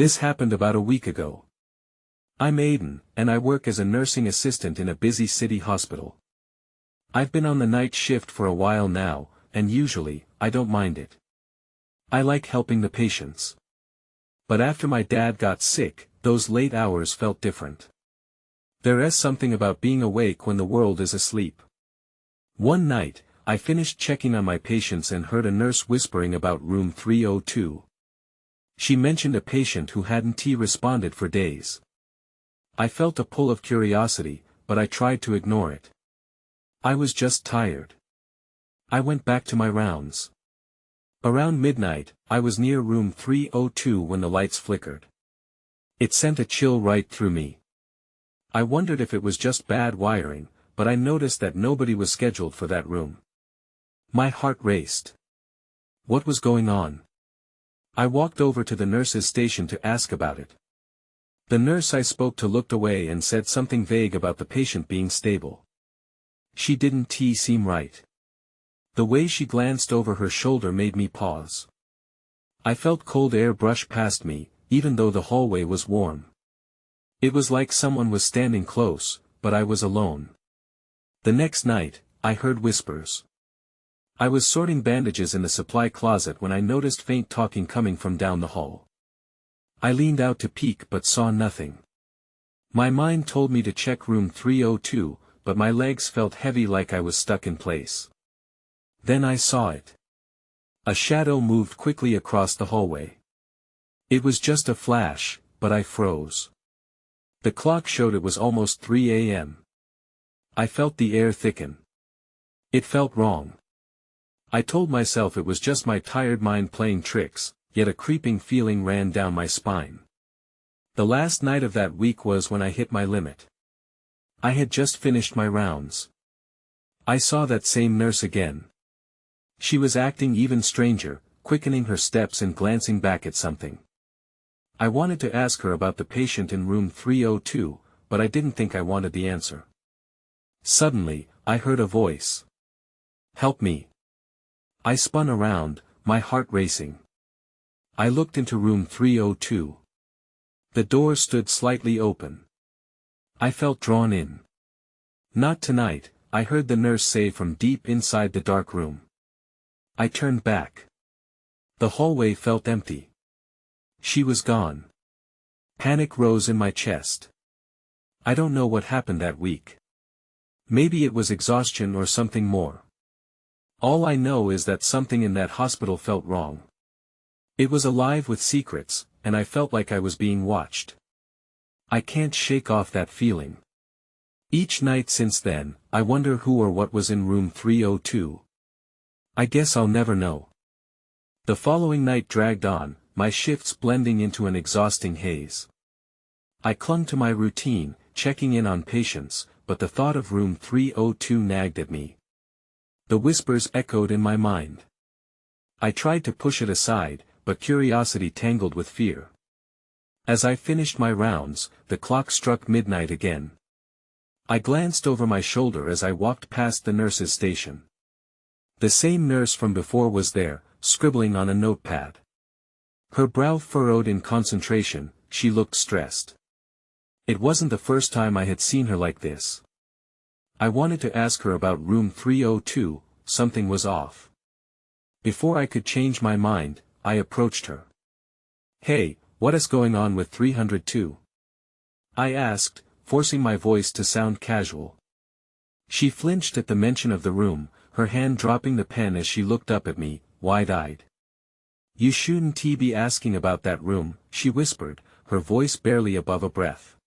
This happened about a week ago. I'm Aiden, and I work as a nursing assistant in a busy city hospital. I've been on the night shift for a while now, and usually, I don't mind it. I like helping the patients. But after my dad got sick, those late hours felt different. There is something about being awake when the world is asleep. One night, I finished checking on my patients and heard a nurse whispering about room 302. She mentioned a patient who hadn't responded for days. I felt a pull of curiosity, but I tried to ignore it. I was just tired. I went back to my rounds. Around midnight, I was near room 302 when the lights flickered. It sent a chill right through me. I wondered if it was just bad wiring, but I noticed that nobody was scheduled for that room. My heart raced. What was going on? I walked over to the nurse's station to ask about it. The nurse I spoke to looked away and said something vague about the patient being stable. She didn't seem right. The way she glanced over her shoulder made me pause. I felt cold air brush past me, even though the hallway was warm. It was like someone was standing close, but I was alone. The next night, I heard whispers. I was sorting bandages in the supply closet when I noticed faint talking coming from down the hall. I leaned out to peek but saw nothing. My mind told me to check room 302, but my legs felt heavy like I was stuck in place. Then I saw it. A shadow moved quickly across the hallway. It was just a flash, but I froze. The clock showed it was almost 3 a.m. I felt the air thicken. It felt wrong. I told myself it was just my tired mind playing tricks, yet a creeping feeling ran down my spine. The last night of that week was when I hit my limit. I had just finished my rounds. I saw that same nurse again. She was acting even stranger, quickening her steps and glancing back at something. I wanted to ask her about the patient in room 302, but I didn't think I wanted the answer. Suddenly, I heard a voice. "Help me." I spun around, my heart racing. I looked into room 302. The door stood slightly open. I felt drawn in. "Not tonight," I heard the nurse say from deep inside the dark room. I turned back. The hallway felt empty. She was gone. Panic rose in my chest. I don't know what happened that week. Maybe it was exhaustion or something more. All I know is that something in that hospital felt wrong. It was alive with secrets, and I felt like I was being watched. I can't shake off that feeling. Each night since then, I wonder who or what was in room 302. I guess I'll never know. The following night dragged on, my shifts blending into an exhausting haze. I clung to my routine, checking in on patients, but the thought of room 302 nagged at me. The whispers echoed in my mind. I tried to push it aside, but curiosity tangled with fear. As I finished my rounds, the clock struck midnight again. I glanced over my shoulder as I walked past the nurse's station. The same nurse from before was there, scribbling on a notepad. Her brow furrowed in concentration, she looked stressed. It wasn't the first time I had seen her like this. I wanted to ask her about room 302, something was off. Before I could change my mind, I approached her. "Hey, what is going on with 302? I asked, forcing my voice to sound casual. She flinched at the mention of the room, her hand dropping the pen as she looked up at me, wide-eyed. "You shouldn't be asking about that room," she whispered, her voice barely above a breath.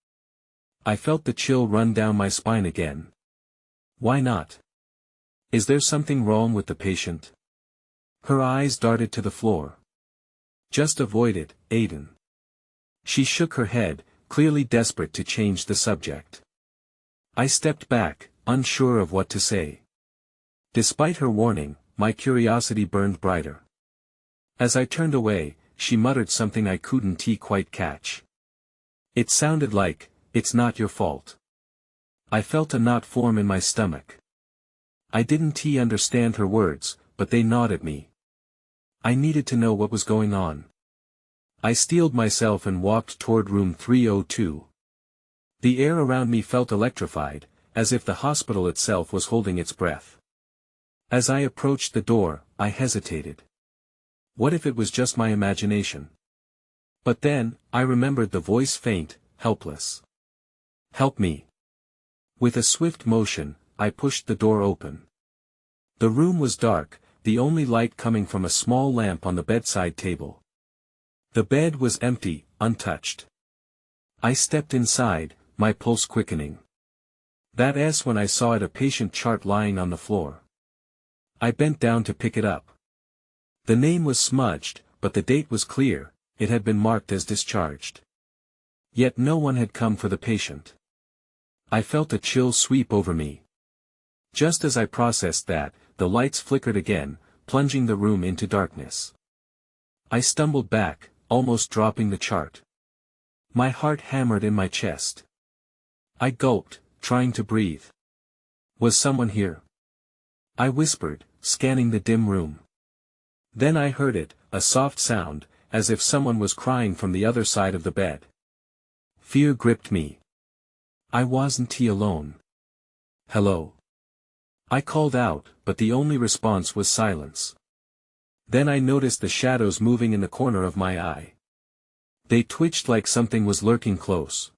I felt the chill run down my spine again. "Why not? Is there something wrong with the patient?" Her eyes darted to the floor. "Just avoid it, Aiden." She shook her head, clearly desperate to change the subject. I stepped back, unsure of what to say. Despite her warning, my curiosity burned brighter. As I turned away, she muttered something I couldn't quite catch. It sounded like, "It's not your fault." I felt a knot form in my stomach. I didn't understand her words, but they gnawed at me. I needed to know what was going on. I steeled myself and walked toward room 302. The air around me felt electrified, as if the hospital itself was holding its breath. As I approached the door, I hesitated. What if it was just my imagination? But then, I remembered the voice, faint, helpless. "Help me." With a swift motion, I pushed the door open. The room was dark, the only light coming from a small lamp on the bedside table. The bed was empty, untouched. I stepped inside, my pulse quickening. That's when I saw a patient chart lying on the floor. I bent down to pick it up. The name was smudged, but the date was clear, it had been marked as discharged. Yet no one had come for the patient. I felt a chill sweep over me. Just as I processed that, the lights flickered again, plunging the room into darkness. I stumbled back, almost dropping the chart. My heart hammered in my chest. I gulped, trying to breathe. Was someone here? I whispered, scanning the dim room. Then I heard it, a soft sound, as if someone was crying from the other side of the bed. Fear gripped me. I wasn't alone. "Hello?" I called out, but the only response was silence. Then I noticed the shadows moving in the corner of my eye. They twitched like something was lurking close.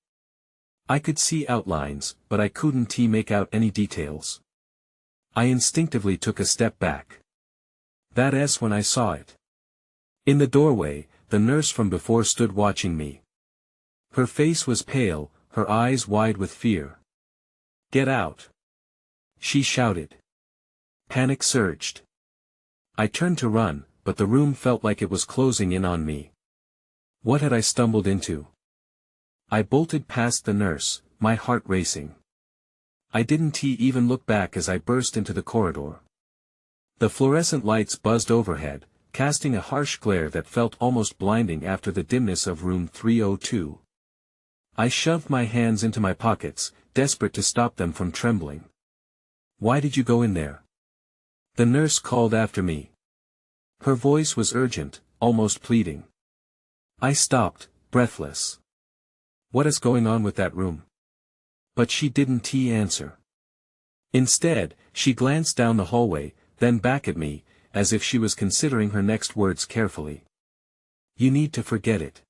I could see outlines, but I couldn't make out any details. I instinctively took a step back. That's when I saw it. In the doorway, the nurse from before stood watching me. Her face was pale, her eyes wide with fear. "Get out!" she shouted. Panic surged. I turned to run, but the room felt like it was closing in on me. What had I stumbled into? I bolted past the nurse, my heart racing. I didn't even look back as I burst into the corridor. The fluorescent lights buzzed overhead, casting a harsh glare that felt almost blinding after the dimness of room 302. I shoved my hands into my pockets, desperate to stop them from trembling. "Why did you go in there?" the nurse called after me. Her voice was urgent, almost pleading. I stopped, breathless. What is going on with that room? But she didn't answer. Instead, she glanced down the hallway, then back at me, as if she was considering her next words carefully. "You need to forget it.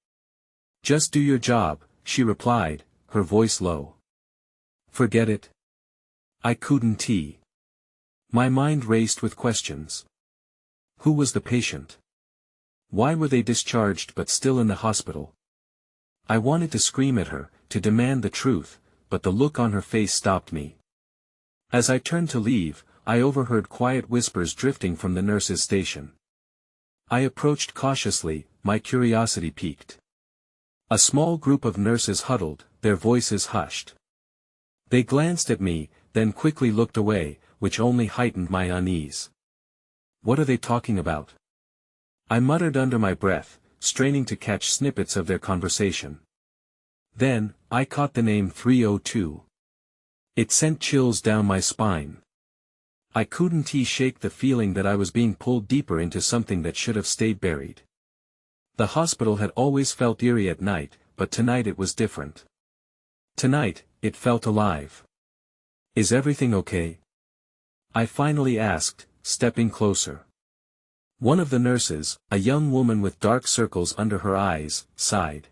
Just do your job," she replied, her voice low. Forget it? I couldn't. My mind raced with questions. Who was the patient? Why were they discharged but still in the hospital? I wanted to scream at her, to demand the truth, but the look on her face stopped me. As I turned to leave, I overheard quiet whispers drifting from the nurse's station. I approached cautiously, my curiosity piqued. A small group of nurses huddled, their voices hushed. They glanced at me, then quickly looked away, which only heightened my unease. What are they talking about? I muttered under my breath, straining to catch snippets of their conversation. Then, I caught the name 302. It sent chills down my spine. I couldn't shake the feeling that I was being pulled deeper into something that should have stayed buried. The hospital had always felt eerie at night, but tonight it was different. Tonight, it felt alive. Is everything okay? I finally asked, stepping closer. One of the nurses, a young woman with dark circles under her eyes, sighed.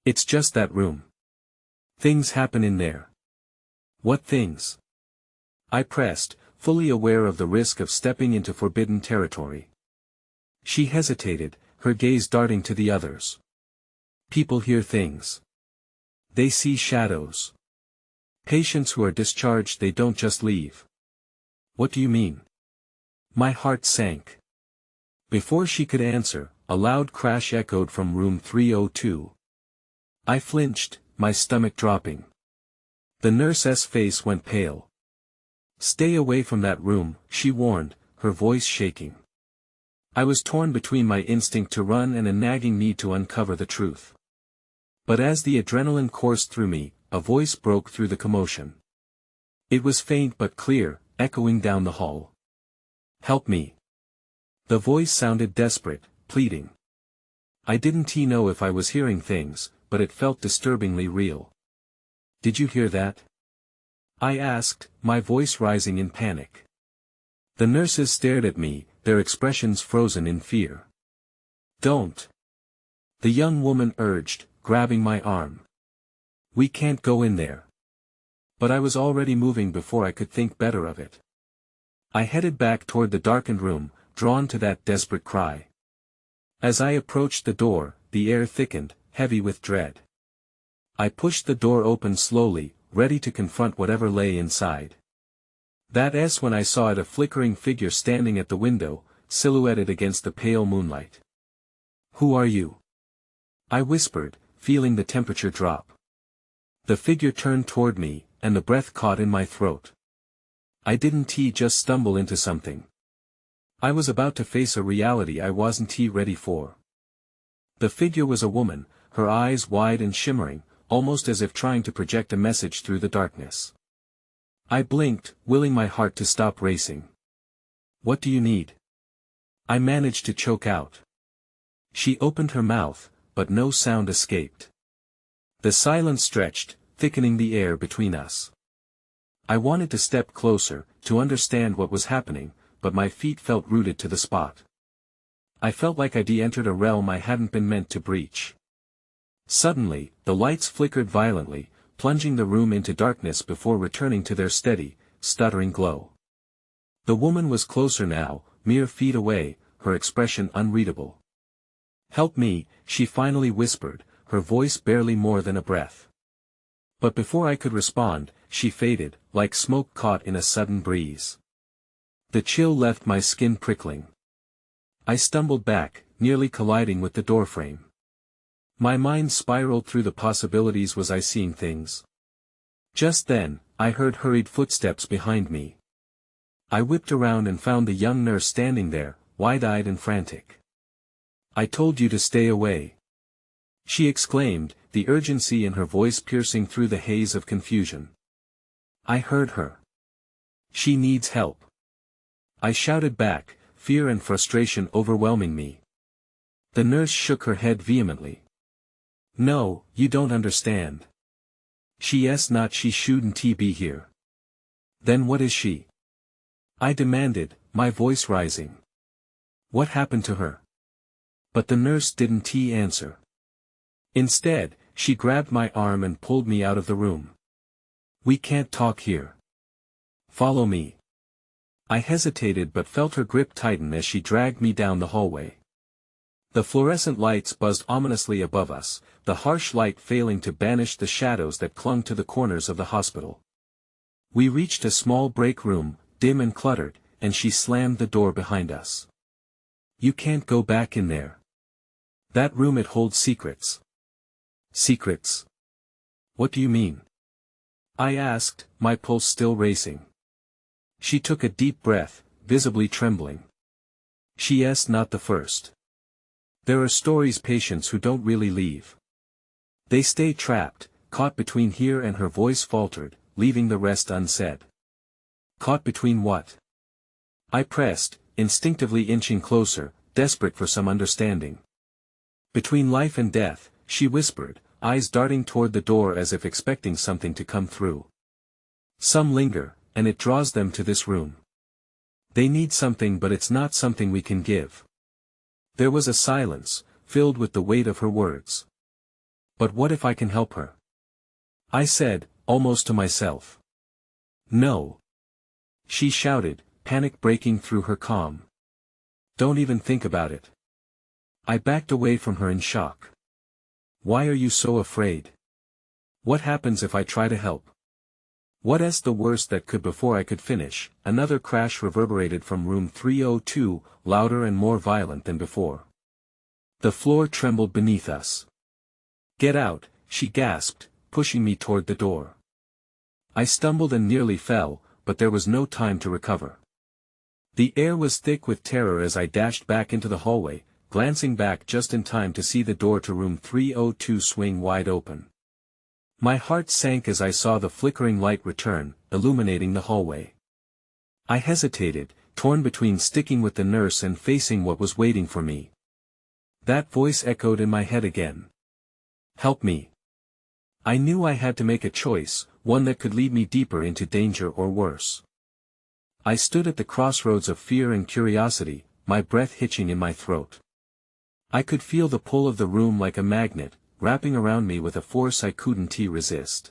It's just that room. Things happen in there. What things? I pressed, fully aware of the risk of stepping into forbidden territory. She hesitated, her gaze darting to the others. People hear things. They see shadows. Patients who are discharged, they don't just leave. What do you mean? My heart sank. Before she could answer, a loud crash echoed from room 302. I flinched, my stomach dropping. The nurse's face went pale. Stay away from that room, she warned, her voice shaking. I was torn between my instinct to run and a nagging need to uncover the truth. But as the adrenaline coursed through me, a voice broke through the commotion. It was faint but clear, echoing down the hall. Help me. The voice sounded desperate, pleading. I didn't know if I was hearing things, but it felt disturbingly real. "Did you hear that?" I asked, my voice rising in panic. The nurses stared at me, their expressions frozen in fear. "Don't!" the young woman urged, grabbing my arm. "We can't go in there." But I was already moving before I could think better of it. I headed back toward the darkened room, drawn to that desperate cry. As I approached the door, the air thickened, heavy with dread. I pushed the door open slowly, ready to confront whatever lay inside. That's when I saw a flickering figure standing at the window, silhouetted against the pale moonlight. "Who are you?" I whispered, feeling the temperature drop. The figure turned toward me, and the breath caught in my throat. I didn't just stumble into something. I was about to face a reality I wasn't ready for. The figure was a woman, her eyes wide and shimmering, almost as if trying to project a message through the darkness. I blinked, willing my heart to stop racing. "What do you need?" I managed to choke out. She opened her mouth, but no sound escaped. The silence stretched, thickening the air between us. I wanted to step closer, to understand what was happening, but my feet felt rooted to the spot. I felt like I'd entered a realm I hadn't been meant to breach. Suddenly, the lights flickered violently, plunging the room into darkness before returning to their steady, stuttering glow. The woman was closer now, mere feet away, her expression unreadable. "Help me," she finally whispered, her voice barely more than a breath. But before I could respond, she faded, like smoke caught in a sudden breeze. The chill left my skin prickling. I stumbled back, nearly colliding with the doorframe. My mind spiraled through the possibilities. Was I seeing things? Just then, I heard hurried footsteps behind me. I whipped around and found the young nurse standing there, wide-eyed and frantic. "I told you to stay away," she exclaimed, the urgency in her voice piercing through the haze of confusion. I heard her. "She needs help," I shouted back, fear and frustration overwhelming me. The nurse shook her head vehemently. "No, you don't understand. She shouldn't be here." "Then what is she?" I demanded, my voice rising. "What happened to her?" But the nurse didn't answer. Instead, she grabbed my arm and pulled me out of the room. "We can't talk here. Follow me." I hesitated but felt her grip tighten as she dragged me down the hallway. The fluorescent lights buzzed ominously above us, the harsh light failing to banish the shadows that clung to the corners of the hospital. We reached a small break room, dim and cluttered, and she slammed the door behind us. "You can't go back in there. That room, it holds secrets." "Secrets? What do you mean?" I asked, my pulse still racing. She took a deep breath, visibly trembling. "She's not the first. There are stories patients who don't really leave. They stay trapped, caught between here," and her voice faltered, leaving the rest unsaid. "Caught between what?" I pressed, instinctively inching closer, desperate for some understanding. "Between life and death," she whispered, eyes darting toward the door as if expecting something to come through. "Some linger, and it draws them to this room. They need something, but it's not something we can give." There was a silence, filled with the weight of her words. "But what if I can help her?" I said, almost to myself. "No," she shouted, panic breaking through her calm. "Don't even think about it." I backed away from her in shock. "Why are you so afraid? What happens if I try to help?" What's the worst that could? Before I could finish, another crash reverberated from room 302, louder and more violent than before. The floor trembled beneath us. "Get out," she gasped, pushing me toward the door. I stumbled and nearly fell, but there was no time to recover. The air was thick with terror as I dashed back into the hallway, glancing back just in time to see the door to room 302 swing wide open. My heart sank as I saw the flickering light return, illuminating the hallway. I hesitated, torn between sticking with the nurse and facing what was waiting for me. That voice echoed in my head again. Help me. I knew I had to make a choice, one that could lead me deeper into danger or worse. I stood at the crossroads of fear and curiosity, my breath hitching in my throat. I could feel the pull of the room like a magnet, wrapping around me with a force I couldn't resist.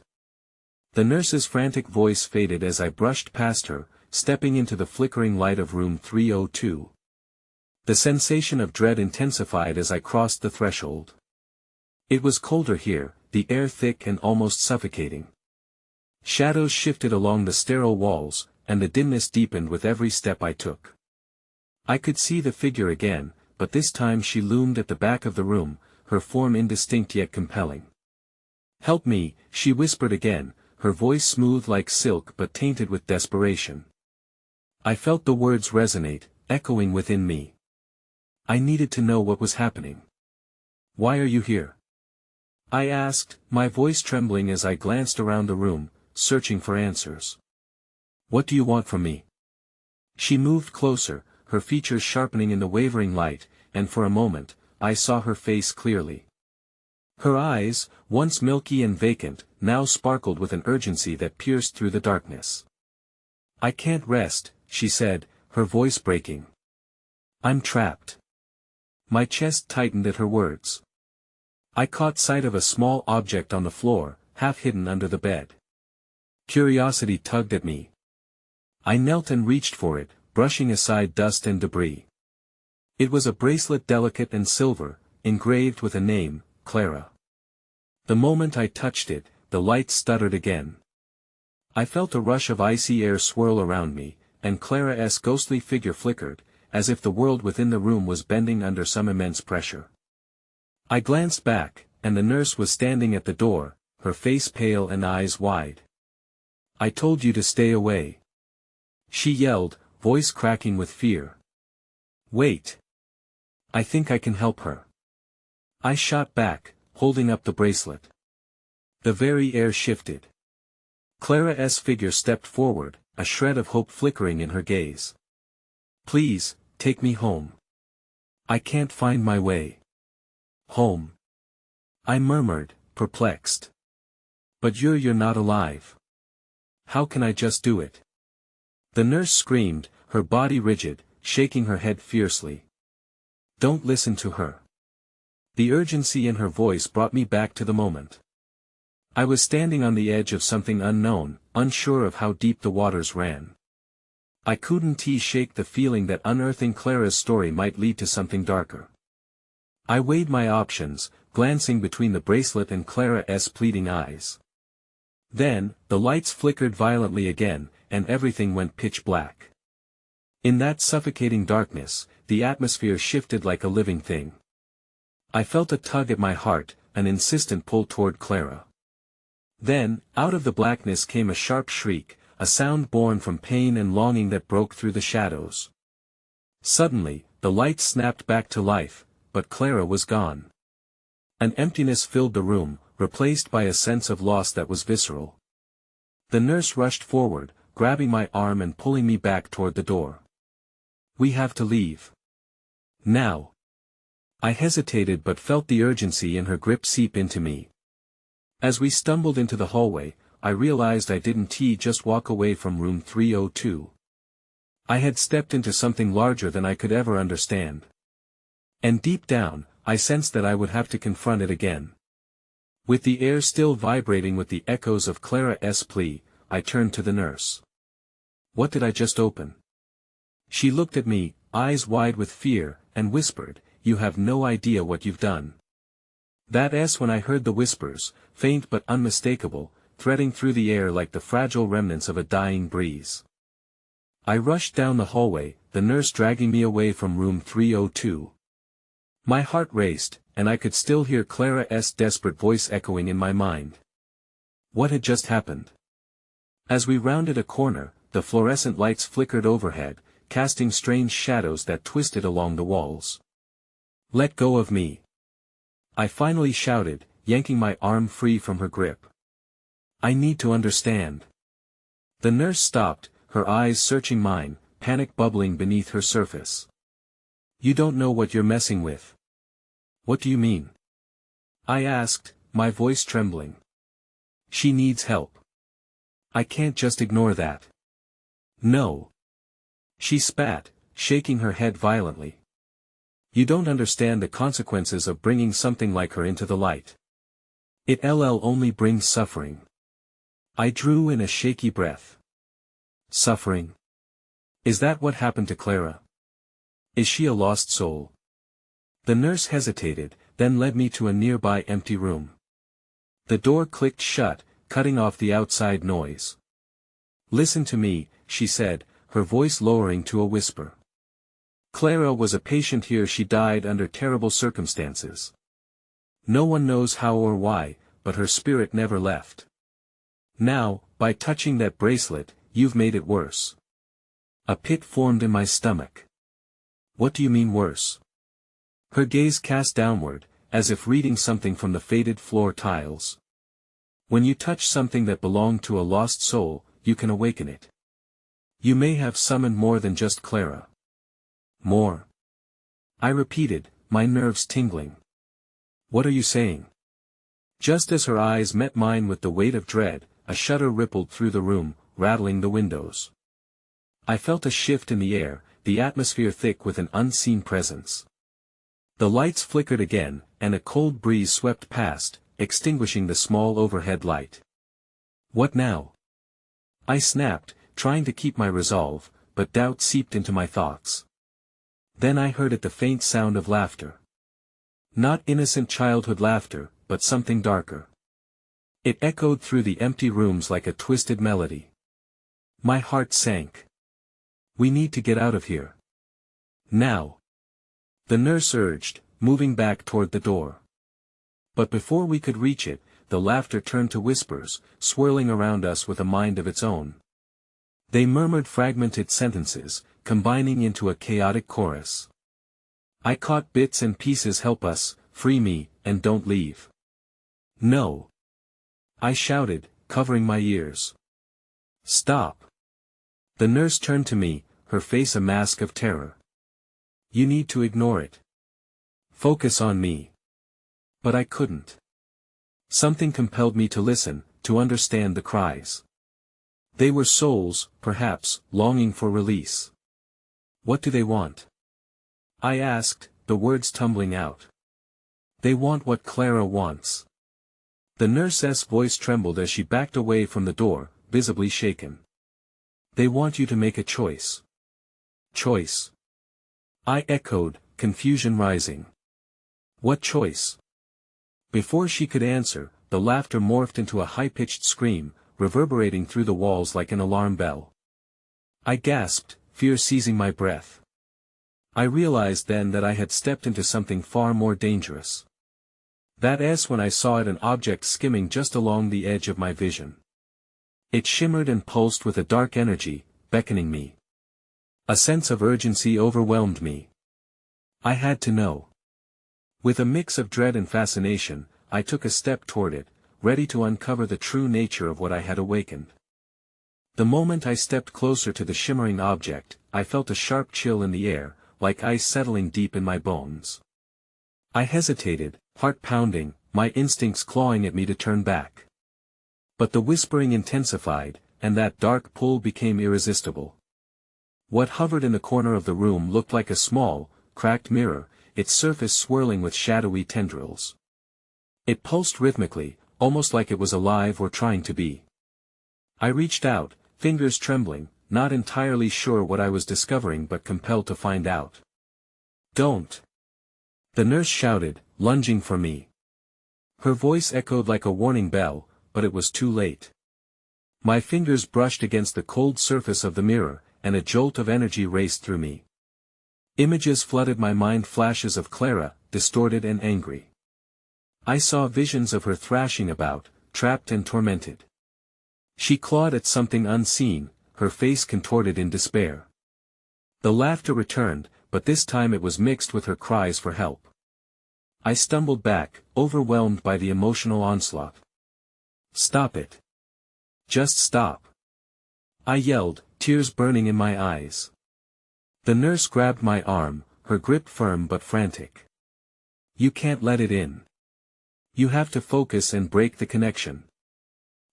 The nurse's frantic voice faded as I brushed past her, stepping into the flickering light of room 302. The sensation of dread intensified as I crossed the threshold. It was colder here, the air thick and almost suffocating. Shadows shifted along the sterile walls, and the dimness deepened with every step I took. I could see the figure again, but this time she loomed at the back of the room, her form indistinct yet compelling. Help me, she whispered again, her voice smooth like silk but tainted with desperation. I felt the words resonate, echoing within me. I needed to know what was happening. Why are you here? I asked, my voice trembling as I glanced around the room, searching for answers. What do you want from me? She moved closer, her features sharpening in the wavering light, and for a moment, I saw her face clearly. Her eyes, once milky and vacant, now sparkled with an urgency that pierced through the darkness. I can't rest, she said, her voice breaking. I'm trapped. My chest tightened at her words. I caught sight of a small object on the floor, half hidden under the bed. Curiosity tugged at me. I knelt and reached for it, brushing aside dust and debris. It was a bracelet delicate and silver, engraved with a name, Clara. The moment I touched it, the light stuttered again. I felt a rush of icy air swirl around me, and Clara's ghostly figure flickered, as if the world within the room was bending under some immense pressure. I glanced back, and the nurse was standing at the door, her face pale and eyes wide. I told you to stay away. She yelled, voice cracking with fear. Wait. I think I can help her. I shot back, holding up the bracelet. The very air shifted. Clara's figure stepped forward, a shred of hope flickering in her gaze. Please, take me home. I can't find my way. Home. I murmured, perplexed. But you're not alive. How can I just do it? The nurse screamed, her body rigid, shaking her head fiercely. Don't listen to her. The urgency in her voice brought me back to the moment. I was standing on the edge of something unknown, unsure of how deep the waters ran. I couldn't shake the feeling that unearthing Clara's story might lead to something darker. I weighed my options, glancing between the bracelet and Clara's pleading eyes. Then, the lights flickered violently again, and everything went pitch black. In that suffocating darkness, the atmosphere shifted like a living thing. I felt a tug at my heart, an insistent pull toward Clara. Then, out of the blackness came a sharp shriek, a sound born from pain and longing that broke through the shadows. Suddenly, the lights snapped back to life, but Clara was gone. An emptiness filled the room, replaced by a sense of loss that was visceral. The nurse rushed forward, grabbing my arm and pulling me back toward the door. We have to leave. Now. I hesitated but felt the urgency in her grip seep into me. As we stumbled into the hallway, I realized I didn't just walk away from room 302. I had stepped into something larger than I could ever understand. And deep down, I sensed that I would have to confront it again. With the air still vibrating with the echoes of Clara's plea, I turned to the nurse. What did I just open? She looked at me, eyes wide with fear, and whispered, You have no idea what you've done. That's when I heard the whispers, faint but unmistakable, threading through the air like the fragile remnants of a dying breeze. I rushed down the hallway, the nurse dragging me away from room 302. My heart raced, and I could still hear Clara's desperate voice echoing in my mind. What had just happened? As we rounded a corner, the fluorescent lights flickered overhead, casting strange shadows that twisted along the walls. Let go of me. I finally shouted, yanking my arm free from her grip. I need to understand. The nurse stopped, her eyes searching mine, panic bubbling beneath her surface. You don't know what you're messing with. What do you mean? I asked, my voice trembling. She needs help. I can't just ignore that. No. She spat, shaking her head violently. You don't understand the consequences of bringing something like her into the light. It only brings suffering. I drew in a shaky breath. Suffering? Is that what happened to Clara? Is she a lost soul? The nurse hesitated, then led me to a nearby empty room. The door clicked shut, cutting off the outside noise. Listen to me, she said, her voice lowering to a whisper. Clara was a patient here. She died under terrible circumstances. No one knows how or why, but her spirit never left. Now, by touching that bracelet, you've made it worse. A pit formed in my stomach. What do you mean worse? Her gaze cast downward, as if reading something from the faded floor tiles. When you touch something that belonged to a lost soul, you can awaken it. You may have summoned more than just Clara. More. I repeated, my nerves tingling. What are you saying? Just as her eyes met mine with the weight of dread, a shudder rippled through the room, rattling the windows. I felt a shift in the air, the atmosphere thick with an unseen presence. The lights flickered again, and a cold breeze swept past, extinguishing the small overhead light. What now? I snapped, trying to keep my resolve, but doubt seeped into my thoughts. Then I heard the faint sound of laughter. Not innocent childhood laughter, but something darker. It echoed through the empty rooms like a twisted melody. My heart sank. We need to get out of here. Now. The nurse urged, moving back toward the door. But before we could reach it, the laughter turned to whispers, swirling around us with a mind of its own. They murmured fragmented sentences, combining into a chaotic chorus. I caught bits and pieces. Help us, free me, and don't leave. No. I shouted, covering my ears. Stop. The nurse turned to me, her face a mask of terror. You need to ignore it. Focus on me. But I couldn't. Something compelled me to listen, to understand the cries. They were souls, perhaps, longing for release. What do they want? I asked, the words tumbling out. They want what Clara wants. The nurse's voice trembled as she backed away from the door, visibly shaken. They want you to make a choice. Choice? I echoed, confusion rising. What choice? Before she could answer, the laughter morphed into a high-pitched scream, reverberating through the walls like an alarm bell. I gasped, fear seizing my breath. I realized then that I had stepped into something far more dangerous. That is when I saw it, an object skimming just along the edge of my vision. It shimmered and pulsed with a dark energy, beckoning me. A sense of urgency overwhelmed me. I had to know. With a mix of dread and fascination, I took a step toward it, ready to uncover the true nature of what I had awakened. The moment I stepped closer to the shimmering object, I felt a sharp chill in the air, like ice settling deep in my bones. I hesitated, heart pounding, my instincts clawing at me to turn back. But the whispering intensified, and that dark pull became irresistible. What hovered in the corner of the room looked like a small, cracked mirror, its surface swirling with shadowy tendrils. It pulsed rhythmically, almost like it was alive or trying to be. I reached out, fingers trembling, not entirely sure what I was discovering but compelled to find out. Don't! The nurse shouted, lunging for me. Her voice echoed like a warning bell, but it was too late. My fingers brushed against the cold surface of the mirror, and a jolt of energy raced through me. Images flooded my mind, flashes of Clara, distorted and angry. I saw visions of her thrashing about, trapped and tormented. She clawed at something unseen, her face contorted in despair. The laughter returned, but this time it was mixed with her cries for help. I stumbled back, overwhelmed by the emotional onslaught. Stop it. Just stop. I yelled, tears burning in my eyes. The nurse grabbed my arm, her grip firm but frantic. You can't let it in. You have to focus and break the connection.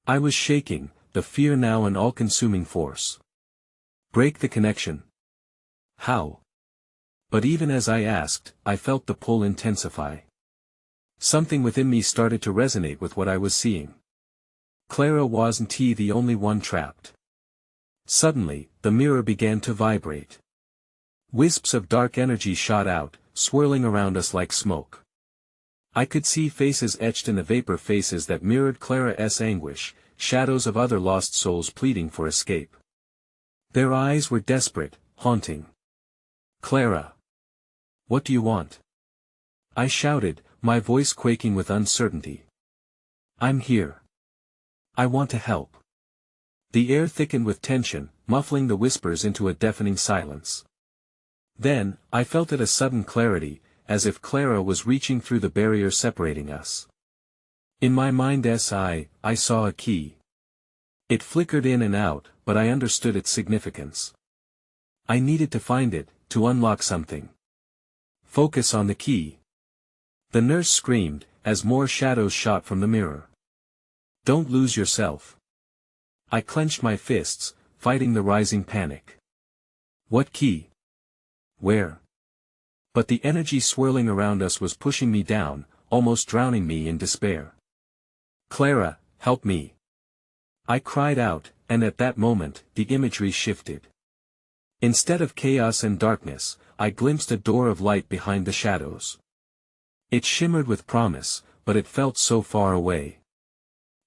I was shaking, the fear now an all-consuming force. Break the connection? How? But even as I asked, I felt the pull intensify. Something within me started to resonate with what I was seeing. Clara wasn't the only one trapped. Suddenly, the mirror began to vibrate. Wisps of dark energy shot out, swirling around us like smoke. I could see faces etched in the vapor, faces that mirrored Clara's anguish, shadows of other lost souls pleading for escape. Their eyes were desperate, haunting. Clara. What do you want? I shouted, my voice quaking with uncertainty. I'm here. I want to help. The air thickened with tension, muffling the whispers into a deafening silence. Then, I felt a sudden clarity, as if Clara was reaching through the barrier separating us. In my mind's eye, I saw a key. It flickered in and out, but I understood its significance. I needed to find it, to unlock something. Focus on the key. The nurse screamed, as more shadows shot from the mirror. Don't lose yourself. I clenched my fists, fighting the rising panic. What key? Where? But the energy swirling around us was pushing me down, almost drowning me in despair. Clara, help me. I cried out, and at that moment, the imagery shifted. Instead of chaos and darkness, I glimpsed a door of light behind the shadows. It shimmered with promise, but it felt so far away.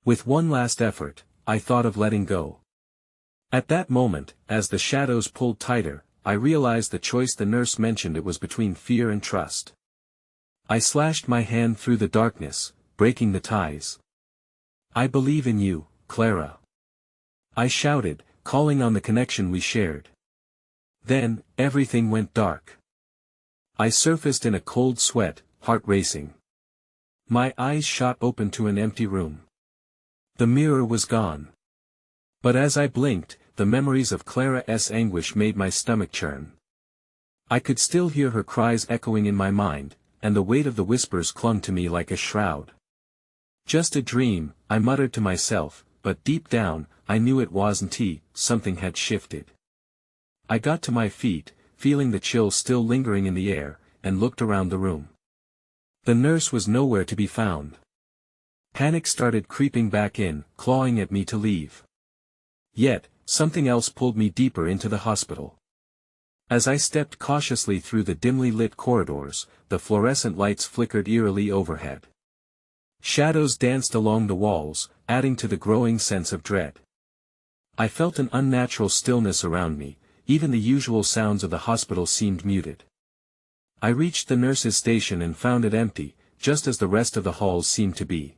With one last effort, I thought of letting go. At that moment, as the shadows pulled tighter, I realized the choice the nurse mentioned. It was between fear and trust. I slashed my hand through the darkness, breaking the ties. I believe in you, Clara. I shouted, calling on the connection we shared. Then, everything went dark. I surfaced in a cold sweat, heart racing. My eyes shot open to an empty room. The mirror was gone. But as I blinked, the memories of Clara's anguish made my stomach churn. I could still hear her cries echoing in my mind, and the weight of the whispers clung to me like a shroud. Just a dream, I muttered to myself, but deep down, I knew it wasn't. Something had shifted. I got to my feet, feeling the chill still lingering in the air, and looked around the room. The nurse was nowhere to be found. Panic started creeping back in, clawing at me to leave. Yet, something else pulled me deeper into the hospital. As I stepped cautiously through the dimly lit corridors, the fluorescent lights flickered eerily overhead. Shadows danced along the walls, adding to the growing sense of dread. I felt an unnatural stillness around me, even the usual sounds of the hospital seemed muted. I reached the nurse's station and found it empty, just as the rest of the halls seemed to be.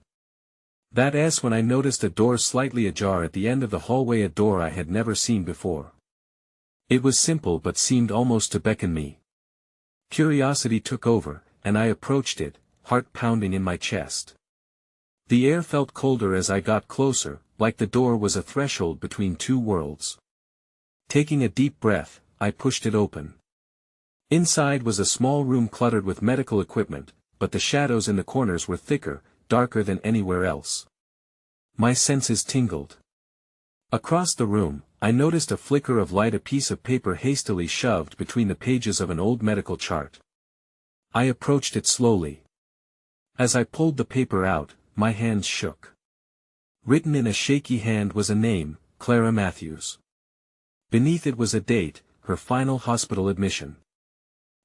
That's when I noticed a door slightly ajar at the end of the hallway, a door I had never seen before. It was simple but seemed almost to beckon me. Curiosity took over, and I approached it, heart pounding in my chest. The air felt colder as I got closer, like the door was a threshold between two worlds. Taking a deep breath, I pushed it open. Inside was a small room cluttered with medical equipment, but the shadows in the corners were thicker, darker than anywhere else. My senses tingled. Across the room, I noticed a flicker of light, a piece of paper hastily shoved between the pages of an old medical chart. I approached it slowly. As I pulled the paper out, my hands shook. Written in a shaky hand was a name, Clara Matthews. Beneath it was a date, her final hospital admission.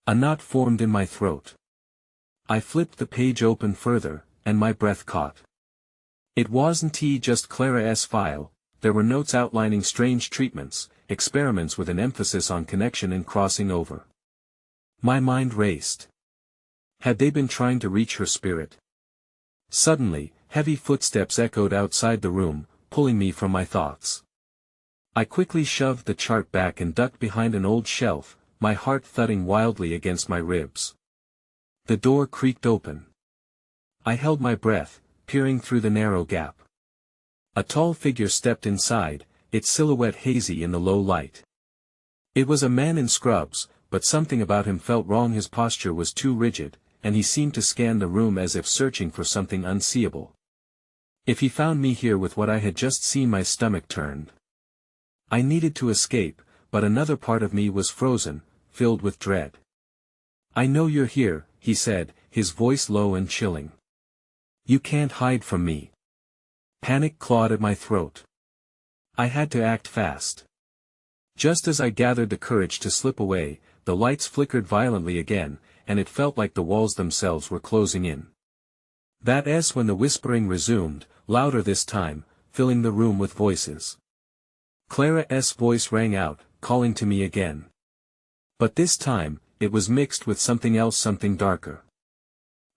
A knot formed in my throat. I flipped the page open further, and my breath caught. It wasn't just Clara's file. There were notes outlining strange treatments, experiments with an emphasis on connection and crossing over. My mind raced. Had they been trying to reach her spirit? Suddenly, heavy footsteps echoed outside the room, pulling me from my thoughts. I quickly shoved the chart back and ducked behind an old shelf, my heart thudding wildly against my ribs. The door creaked open. I held my breath, peering through the narrow gap. A tall figure stepped inside, its silhouette hazy in the low light. It was a man in scrubs, but something about him felt wrong. His posture was too rigid, and he seemed to scan the room as if searching for something unseeable. If he found me here with what I had just seen, my stomach turned. I needed to escape, but another part of me was frozen, filled with dread. "I know you're here," he said, his voice low and chilling. "You can't hide from me." Panic clawed at my throat. I had to act fast. Just as I gathered the courage to slip away, the lights flickered violently again, and it felt like the walls themselves were closing in. That's when the whispering resumed, louder this time, filling the room with voices. Clara's voice rang out, calling to me again. But this time, it was mixed with something else, something darker.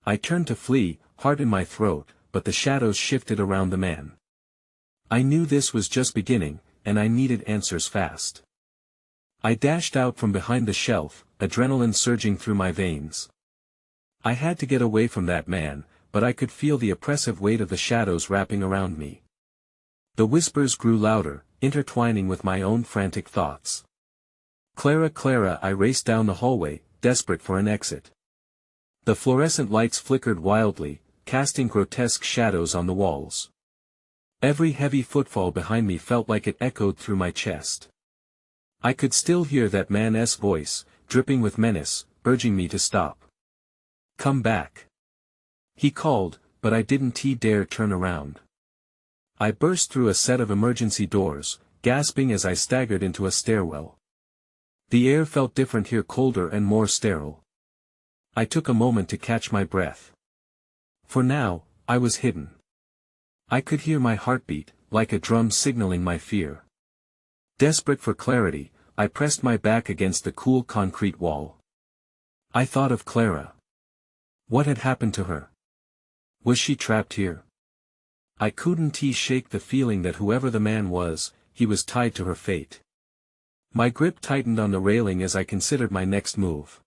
I turned to flee, heart in my throat, but the shadows shifted around the man. I knew this was just beginning, and I needed answers fast. I dashed out from behind the shelf, adrenaline surging through my veins. I had to get away from that man, but I could feel the oppressive weight of the shadows wrapping around me. The whispers grew louder, intertwining with my own frantic thoughts. "Clara, Clara!" I raced down the hallway, desperate for an exit. The fluorescent lights flickered wildly, casting grotesque shadows on the walls. Every heavy footfall behind me felt like it echoed through my chest. I could still hear that man's voice, dripping with menace, urging me to stop. "Come back!" he called, but I didn't dare turn around. I burst through a set of emergency doors, gasping as I staggered into a stairwell. The air felt different here, colder and more sterile. I took a moment to catch my breath. For now, I was hidden. I could hear my heartbeat, like a drum signaling my fear. Desperate for clarity, I pressed my back against the cool concrete wall. I thought of Clara. What had happened to her? Was she trapped here? I couldn't shake the feeling that whoever the man was, he was tied to her fate. My grip tightened on the railing as I considered my next move.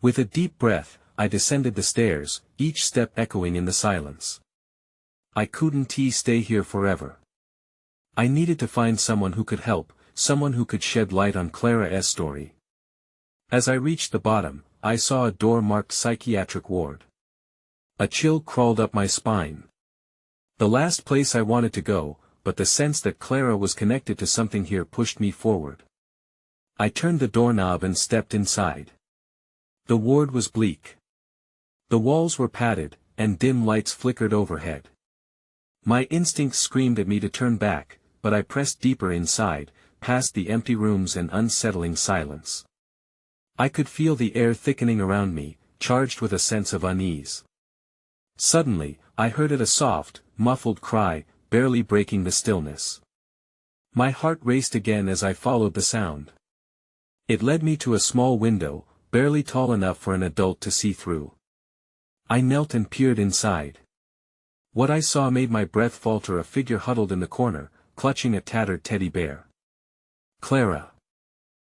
With a deep breath, I descended the stairs, each step echoing in the silence. I couldn't stay here forever. I needed to find someone who could help, someone who could shed light on Clara's story. As I reached the bottom, I saw a door marked psychiatric ward. A chill crawled up my spine. The last place I wanted to go, but the sense that Clara was connected to something here pushed me forward. I turned the doorknob and stepped inside. The ward was bleak. The walls were padded, and dim lights flickered overhead. My instincts screamed at me to turn back, but I pressed deeper inside, past the empty rooms and unsettling silence. I could feel the air thickening around me, charged with a sense of unease. Suddenly, I heard a soft, muffled cry, barely breaking the stillness. My heart raced again as I followed the sound. It led me to a small window, barely tall enough for an adult to see through. I knelt and peered inside. What I saw made my breath falter, a figure huddled in the corner, clutching a tattered teddy bear. Clara.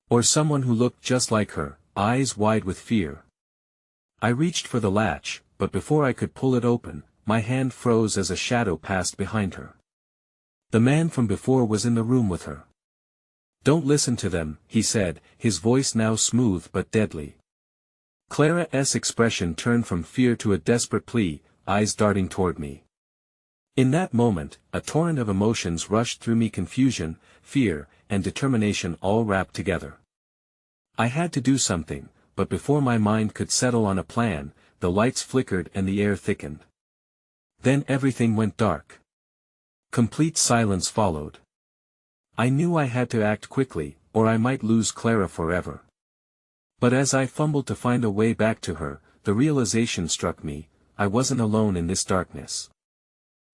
Or someone who looked just like her, eyes wide with fear. I reached for the latch, but before I could pull it open, my hand froze as a shadow passed behind her. The man from before was in the room with her. "Don't listen to them," he said, his voice now smooth but deadly. Clara's expression turned from fear to a desperate plea, eyes darting toward me. In that moment, a torrent of emotions rushed through me, confusion, fear, and determination all wrapped together. I had to do something, but before my mind could settle on a plan, the lights flickered and the air thickened. Then everything went dark. Complete silence followed. I knew I had to act quickly, or I might lose Clara forever. But as I fumbled to find a way back to her, the realization struck me, I wasn't alone in this darkness.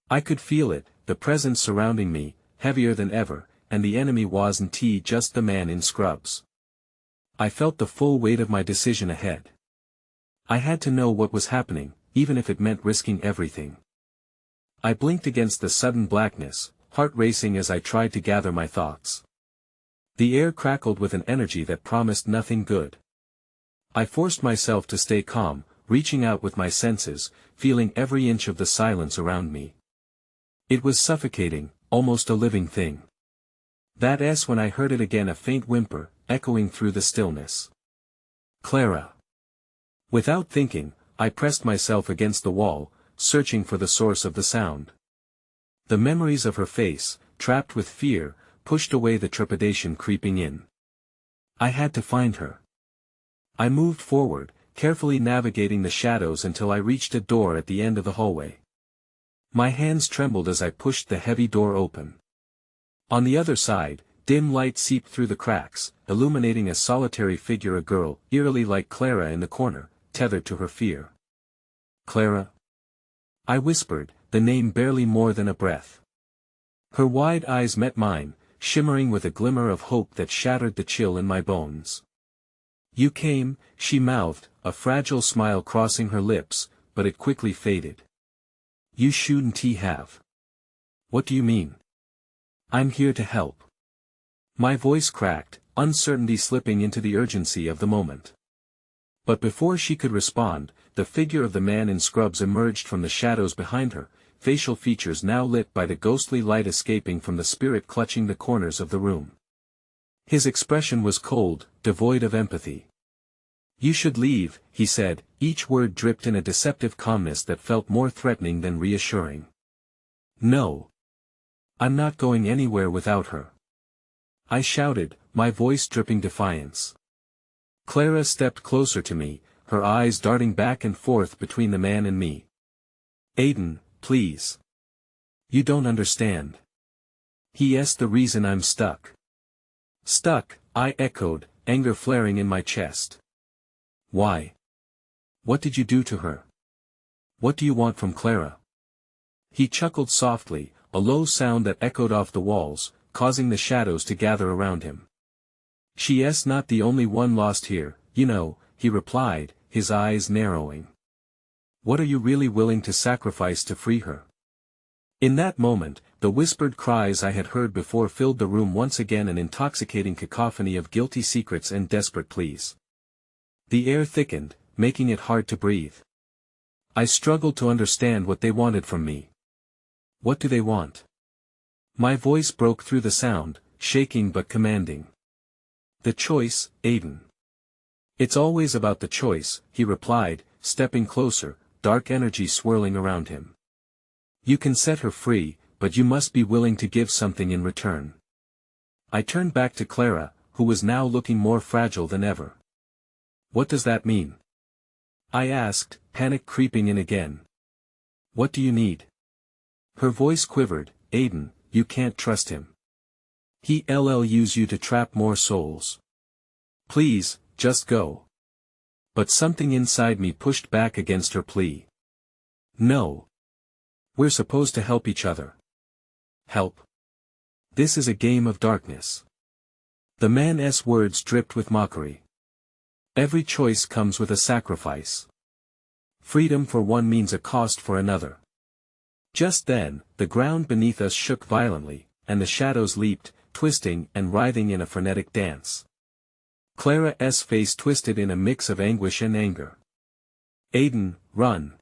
I could feel it, the presence surrounding me, heavier than ever, and the enemy wasn't just the man in scrubs. I felt the full weight of my decision ahead. I had to know what was happening, even if it meant risking everything. I blinked against the sudden blackness, heart racing as I tried to gather my thoughts. The air crackled with an energy that promised nothing good. I forced myself to stay calm, reaching out with my senses, feeling every inch of the silence around me. It was suffocating, almost a living thing. That's when I heard it again, a faint whimper, echoing through the stillness. Clara. Without thinking, I pressed myself against the wall, searching for the source of the sound. The memories of her face, trapped with fear, pushed away the trepidation creeping in. I had to find her. I moved forward, carefully navigating the shadows until I reached a door at the end of the hallway. My hands trembled as I pushed the heavy door open. On the other side, dim light seeped through the cracks, illuminating a solitary figure, a girl, eerily like Clara in the corner, tethered to her fear. Clara? I whispered, the name barely more than a breath. Her wide eyes met mine, shimmering with a glimmer of hope that shattered the chill in my bones. You came, she mouthed, a fragile smile crossing her lips, but it quickly faded. You shouldn't have. What do you mean? I'm here to help. My voice cracked, uncertainty slipping into the urgency of the moment. But before she could respond, the figure of the man in scrubs emerged from the shadows behind her, facial features now lit by the ghostly light escaping from the spirit clutching the corners of the room. His expression was cold, devoid of empathy. You should leave, he said, each word dripped in a deceptive calmness that felt more threatening than reassuring. No. I'm not going anywhere without her. I shouted, my voice dripping defiance. Clara stepped closer to me, her eyes darting back and forth between the man and me. Aiden, please. You don't understand. He's the reason I'm stuck. Stuck, I echoed, anger flaring in my chest. Why? What did you do to her? What do you want from Clara? He chuckled softly, a low sound that echoed off the walls, causing the shadows to gather around him. She's not the only one lost here, you know, he replied, his eyes narrowing. What are you really willing to sacrifice to free her? In that moment, the whispered cries I had heard before filled the room once again, an intoxicating cacophony of guilty secrets and desperate pleas. The air thickened, making it hard to breathe. I struggled to understand what they wanted from me. What do they want? My voice broke through the sound, shaking but commanding. The choice, Aiden. It's always about the choice, he replied, stepping closer, dark energy swirling around him. You can set her free, but you must be willing to give something in return. I turned back to Clara, who was now looking more fragile than ever. What does that mean? I asked, panic creeping in again. What do you need? Her voice quivered, Aiden, you can't trust him. He'll use you to trap more souls. Please, just go. But something inside me pushed back against her plea. No. We're supposed to help each other. Help? This is a game of darkness. The man's words dripped with mockery. Every choice comes with a sacrifice. Freedom for one means a cost for another. Just then, the ground beneath us shook violently, and the shadows leaped, twisting and writhing in a frenetic dance. Clara's face twisted in a mix of anguish and anger. Aiden, run.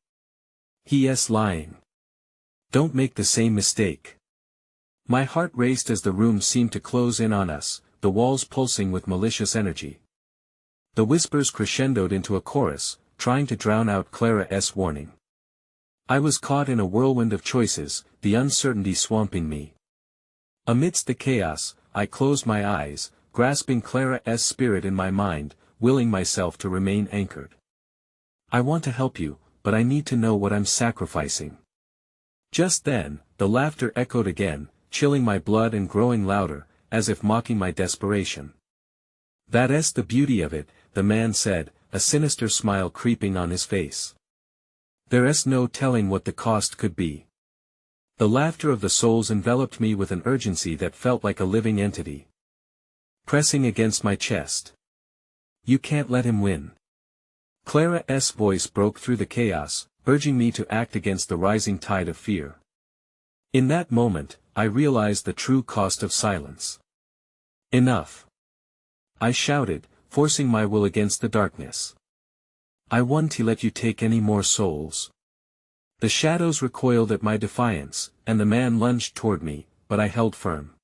He's lying. Don't make the same mistake. My heart raced as the room seemed to close in on us, the walls pulsing with malicious energy. The whispers crescendoed into a chorus, trying to drown out Clara's warning. I was caught in a whirlwind of choices, the uncertainty swamping me. Amidst the chaos, I closed my eyes, grasping Clara's spirit in my mind, willing myself to remain anchored. I want to help you, but I need to know what I'm sacrificing. Just then, the laughter echoed again, chilling my blood and growing louder, as if mocking my desperation. That's the beauty of it, the man said, a sinister smile creeping on his face. There's no telling what the cost could be. The laughter of the souls enveloped me with an urgency that felt like a living entity. Pressing against my chest. You can't let him win. Clara's voice broke through the chaos, urging me to act against the rising tide of fear. In that moment, I realized the true cost of silence. Enough. I shouted, forcing my will against the darkness. I won't let you take any more souls. The shadows recoiled at my defiance, and the man lunged toward me, but I held firm.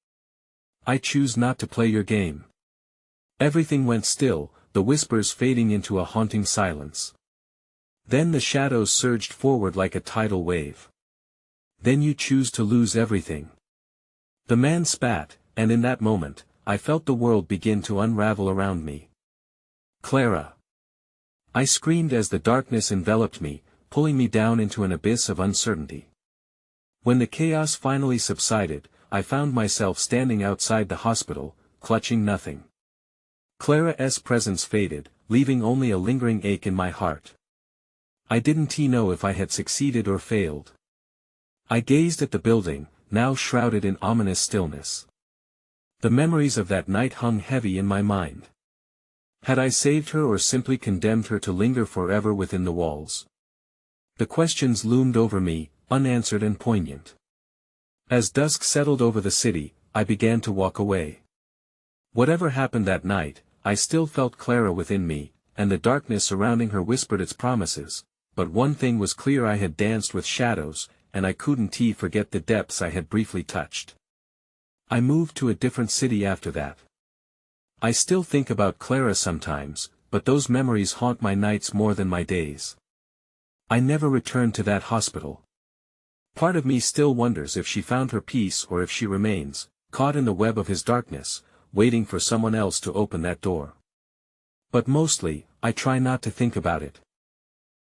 I choose not to play your game. Everything went still, the whispers fading into a haunting silence. Then the shadows surged forward like a tidal wave. Then you choose to lose everything. The man spat, and in that moment, I felt the world begin to unravel around me. Clara! I screamed as the darkness enveloped me, pulling me down into an abyss of uncertainty. When the chaos finally subsided, I found myself standing outside the hospital, clutching nothing. Clara's presence faded, leaving only a lingering ache in my heart. I didn't know if I had succeeded or failed. I gazed at the building, now shrouded in ominous stillness. The memories of that night hung heavy in my mind. Had I saved her or simply condemned her to linger forever within the walls? The questions loomed over me, unanswered and poignant. As dusk settled over the city, I began to walk away. Whatever happened that night, I still felt Clara within me, and the darkness surrounding her whispered its promises, but one thing was clear: I had danced with shadows, and I couldn't forget the depths I had briefly touched. I moved to a different city after that. I still think about Clara sometimes, but those memories haunt my nights more than my days. I never returned to that hospital. Part of me still wonders if she found her peace or if she remains, caught in the web of his darkness, waiting for someone else to open that door. But mostly, I try not to think about it.